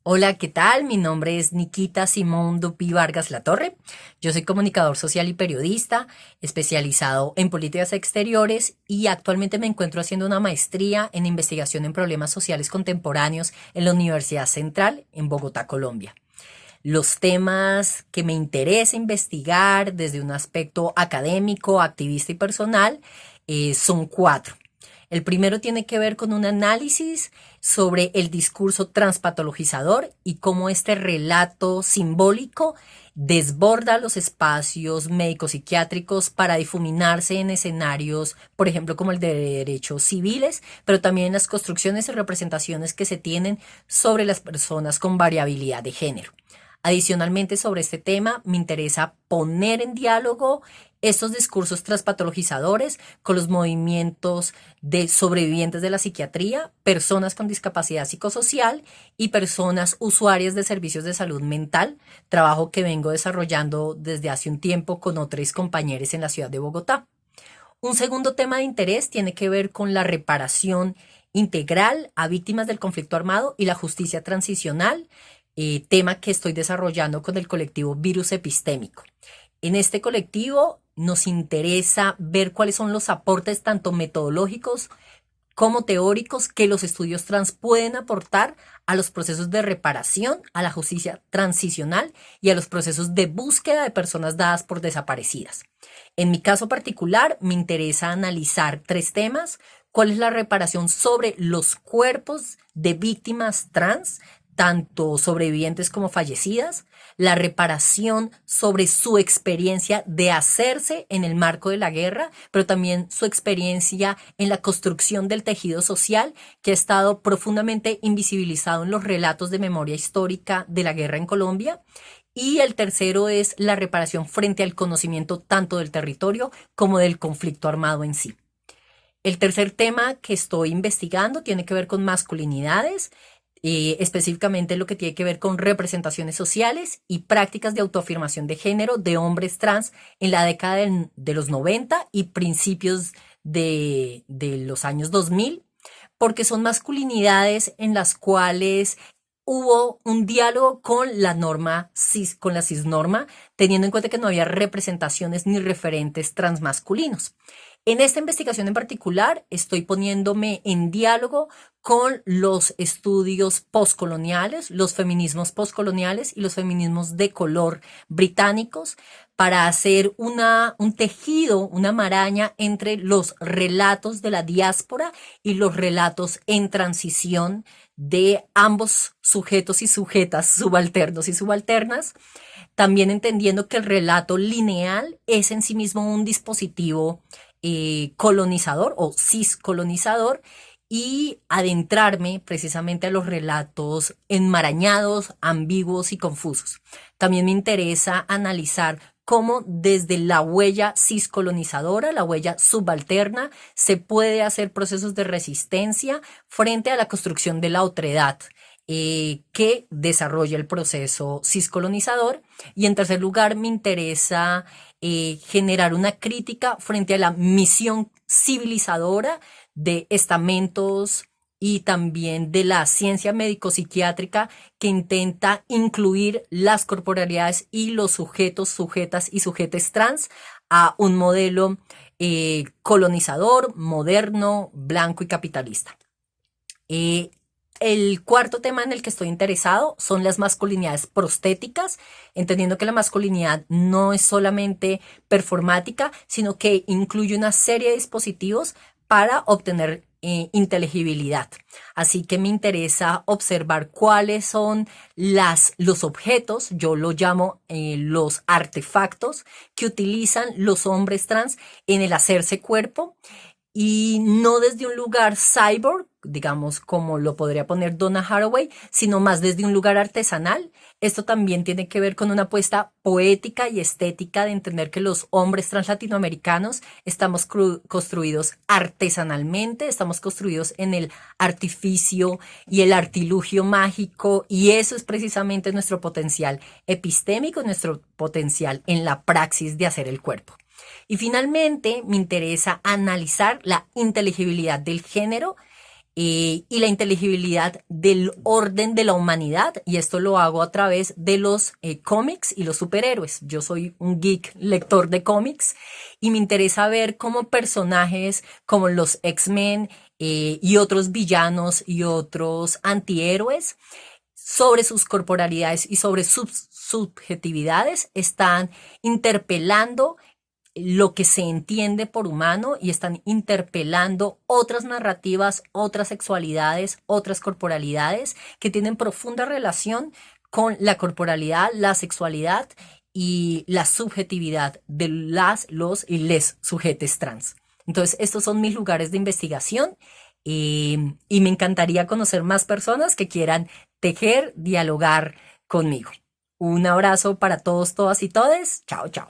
Hola, ¿qué tal? Mi nombre es Nikita Simón Dupi Vargas Latorre. Yo soy comunicador social y periodista, especializado en políticas exteriores y actualmente me encuentro haciendo una maestría en investigación en problemas sociales contemporáneos en la Universidad Central en Bogotá, Colombia. Los temas que me interesa investigar desde un aspecto académico, activista y personal son cuatro. El primero tiene que ver con un análisis sobre el discurso transpatologizador y cómo este relato simbólico desborda los espacios médico-psiquiátricos para difuminarse en escenarios, por ejemplo, como el de derechos civiles, pero también en las construcciones y representaciones que se tienen sobre las personas con variabilidad de género. Adicionalmente, sobre este tema, me interesa poner en diálogo estos discursos transpatologizadores con los movimientos de sobrevivientes de la psiquiatría, personas con discapacidad psicosocial y personas usuarias de servicios de salud mental, trabajo que vengo desarrollando desde hace un tiempo con otros compañeros en la ciudad de Bogotá. Un segundo tema de interés tiene que ver con la reparación integral a víctimas del conflicto armado y la justicia transicional, tema que estoy desarrollando con el colectivo Virus Epistémico. En este colectivo nos interesa ver cuáles son los aportes tanto metodológicos como teóricos que los estudios trans pueden aportar a los procesos de reparación, a la justicia transicional y a los procesos de búsqueda de personas dadas por desaparecidas. En mi caso particular, me interesa analizar tres temas: cuál es la reparación sobre los cuerpos de víctimas trans, tanto sobrevivientes como fallecidas, la reparación sobre su experiencia de hacerse en el marco de la guerra, pero también su experiencia en la construcción del tejido social que ha estado profundamente invisibilizado en los relatos de memoria histórica de la guerra en Colombia. Y el tercero es la reparación frente al conocimiento tanto del territorio como del conflicto armado en sí. El tercer tema que estoy investigando tiene que ver con masculinidades, específicamente lo que tiene que ver con representaciones sociales y prácticas de autoafirmación de género de hombres trans en la década de los 90 y principios de los años 2000, porque son masculinidades en las cuales hubo un diálogo con la norma cis, con la cisnorma, teniendo en cuenta que no había representaciones ni referentes transmasculinos. En esta investigación en particular estoy poniéndome en diálogo con los estudios postcoloniales, los feminismos postcoloniales y los feminismos de color británicos para hacer un tejido, una maraña entre los relatos de la diáspora y los relatos en transición de ambos sujetos y sujetas, subalternos y subalternas, también entendiendo que el relato lineal es en sí mismo un dispositivo colonizador o ciscolonizador, y adentrarme precisamente a los relatos enmarañados, ambiguos y confusos. También me interesa analizar cómo desde la huella ciscolonizadora, la huella subalterna, se puede hacer procesos de resistencia frente a la construcción de la otredad que desarrolla el proceso ciscolonizador. Y en tercer lugar, me interesa generar una crítica frente a la misión civilizadora de estamentos y también de la ciencia médico-psiquiátrica que intenta incluir las corporalidades y los sujetos, sujetas y sujetes trans a un modelo colonizador, moderno, blanco y capitalista. El cuarto tema en el que estoy interesado son las masculinidades prostéticas, entendiendo que la masculinidad no es solamente performática, sino que incluye una serie de dispositivos para obtener inteligibilidad. Así que me interesa observar cuáles son los objetos, yo lo llamo los artefactos, que utilizan los hombres trans en el hacerse cuerpo, y no desde un lugar cyborg, digamos, como lo podría poner Donna Haraway, sino más desde un lugar artesanal. Esto también tiene que ver con una apuesta poética y estética de entender que los hombres translatinoamericanos estamos construidos artesanalmente, estamos construidos en el artificio y el artilugio mágico, y eso es precisamente nuestro potencial epistémico, nuestro potencial en la praxis de hacer el cuerpo. Y finalmente me interesa analizar la inteligibilidad del género y la inteligibilidad del orden de la humanidad, y esto lo hago a través de los cómics y los superhéroes. Yo soy un geek lector de cómics y me interesa ver cómo personajes como los X-Men y otros villanos y otros antihéroes sobre sus corporalidades y sobre sus subjetividades están interpelando lo que se entiende por humano y están interpelando otras narrativas, otras sexualidades, otras corporalidades que tienen profunda relación con la corporalidad, la sexualidad y la subjetividad de las, los y les sujetes trans. Entonces, estos son mis lugares de investigación y me encantaría conocer más personas que quieran tejer, dialogar conmigo. Un abrazo para todos, todas y todes. Chao, chao.